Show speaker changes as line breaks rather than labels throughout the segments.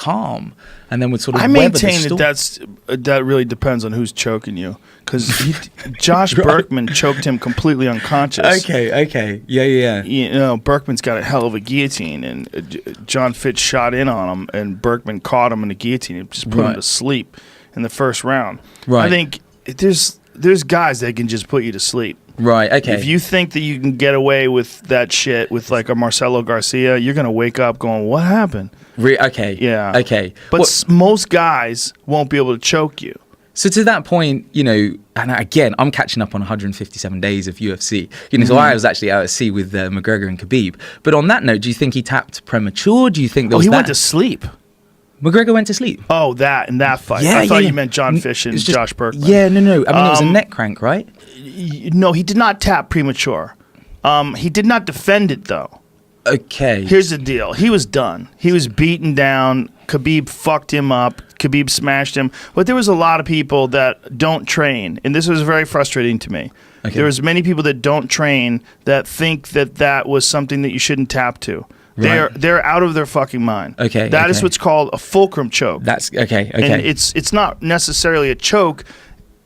calm and then would sort of
I
weather the
maintain
storm.
that really depends on who's choking you, because Josh Berkman choked him completely unconscious.
Okay. Yeah.
You know, Berkman's got a hell of a guillotine, and John Fitz shot in on him, and Berkman caught him in the guillotine and just put him to sleep in the first round.
Right.
I think there's guys that can just put you to sleep.
Right, okay.
If you think that you can get away with that shit with like a Marcelo Garcia, you're going to wake up going, what happened?
Okay.
Yeah.
Okay.
But most guys won't be able to choke you.
So to that point, you know, and again, I'm catching up on 157 days of UFC. You know, so I was actually out at sea with McGregor and Khabib. But on that note, do you think he tapped premature? Do you think there was
he went to sleep.
McGregor went to sleep.
Oh, in that fight.
Yeah,
I thought you meant John Fish and Josh Berkman.
Yeah, no. I mean, it was a neck crank, right?
No, he did not tap premature. He did not defend it, though.
Okay.
Here's the deal. He was done. He was beaten down. Khabib fucked him up. Khabib smashed him. But there was a lot of people that don't train, and this was very frustrating to me. Okay. There was many people that don't train that think that was something that you shouldn't tap to. Right. They're out of their fucking mind.
Okay.
That is what's called a fulcrum choke.
That's okay.
And it's not necessarily a choke,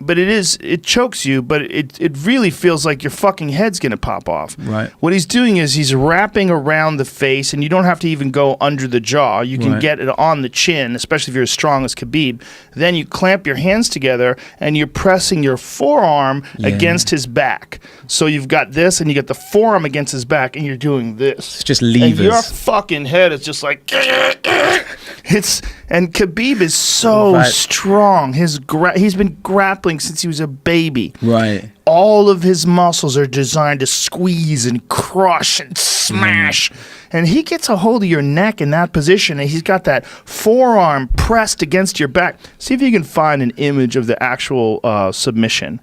but it chokes you, but it really feels like your fucking head's gonna pop off.
Right.
What he's doing is he's wrapping around the face, and you don't have to even go under the jaw. You can get it on the chin, especially if you're as strong as Khabib. Then you clamp your hands together and you're pressing your forearm against his back. So you've got this, and you get the forearm against his back, and you're doing this.
It's just levers.
And your fucking head is just like and Khabib is so strong. He's been grappling since he was a baby.
Right.
All of his muscles are designed to squeeze and crush and smash. And he gets a hold of your neck in that position, and he's got that forearm pressed against your back. See if you can find an image of the actual submission.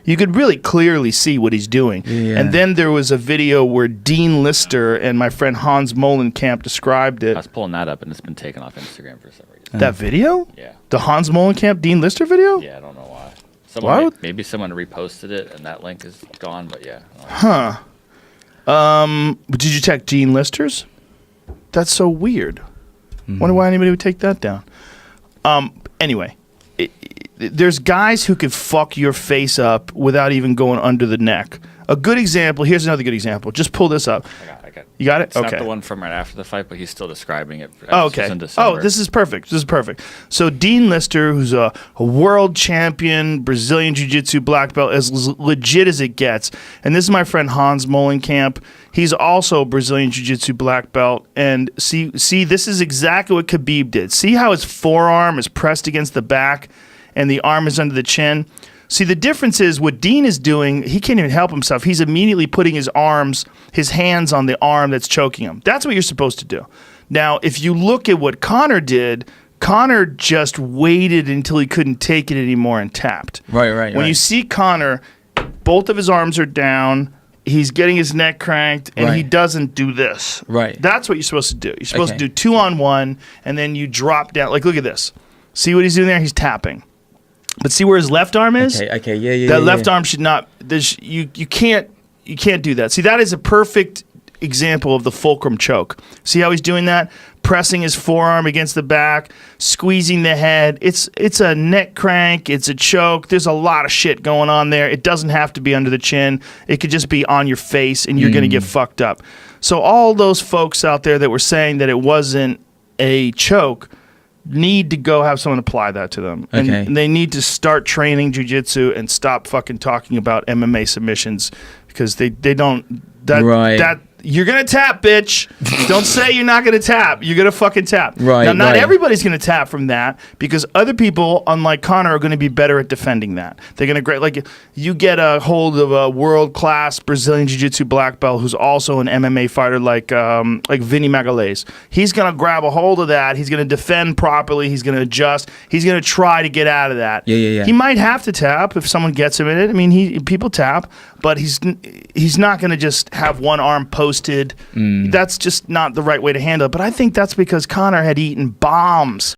You could really clearly see what he's doing. Yeah. And then there was a video where Dean Lister and my friend Hans Molenkamp described it.
I was pulling that up, and it's been taken off Instagram for some reason.
That video?
Yeah.
The Hans Molenkamp Dean Lister video?
Yeah, I don't know why. Maybe someone reposted it, and that link is gone, but yeah.
Huh. Did you check Dean Lister's? That's so weird. Wonder why anybody would take that down. Anyway. There's guys who could fuck your face up without even going under the neck. A good example, here's another good example. Just pull this up.
I got it.
You got it?
It's
okay.
not the one from right after the fight, but he's still describing it.
Oh, okay. Oh, this is perfect. So Dean Lister, who's a world champion, Brazilian Jiu-Jitsu black belt, as legit as it gets. And this is my friend Hans Molenkamp. He's also a Brazilian Jiu-Jitsu black belt. And see, this is exactly what Khabib did. See how his forearm is pressed against the back and the arm is under the chin? See, the difference is what Dean is doing, he can't even help himself. He's immediately putting his hands on the arm that's choking him. That's what you're supposed to do. Now, if you look at what Conor did, Conor just waited until he couldn't take it anymore and tapped.
Right.
When you see Conor, both of his arms are down, he's getting his neck cranked, and he doesn't do this.
Right.
That's what you're supposed to do. You're supposed to do 2-on-1, and then you drop down. Like, look at this. See what he's doing there? He's tapping. But see where his left arm is?
Okay, yeah.
That left arm should not. You can't do that. See, that is a perfect example of the fulcrum choke. See how he's doing that? Pressing his forearm against the back, squeezing the head. It's a neck crank. It's a choke. There's a lot of shit going on there. It doesn't have to be under the chin. It could just be on your face, and you're going to get fucked up. So all those folks out there that were saying that it wasn't a choke need to go have someone apply that to them. And they need to start training jiu-jitsu and stop fucking talking about MMA submissions, because they don't that you're going to tap, bitch. Don't say you're not going to tap. You're going to fucking tap.
Right.
Now, not everybody's going to tap from that, because other people, unlike Conor, are going to be better at defending that. They're going to like you get a hold of a world-class Brazilian Jiu-Jitsu black belt who's also an MMA fighter like Vinny Magalhães. He's going to grab a hold of that. He's going to defend properly. He's going to adjust. He's going to try to get out of that.
Yeah.
He might have to tap if someone gets him in it. I mean, people tap, but he's not going to just have one arm posted. That's just not the right way to handle it. But I think that's because Conor had eaten bombs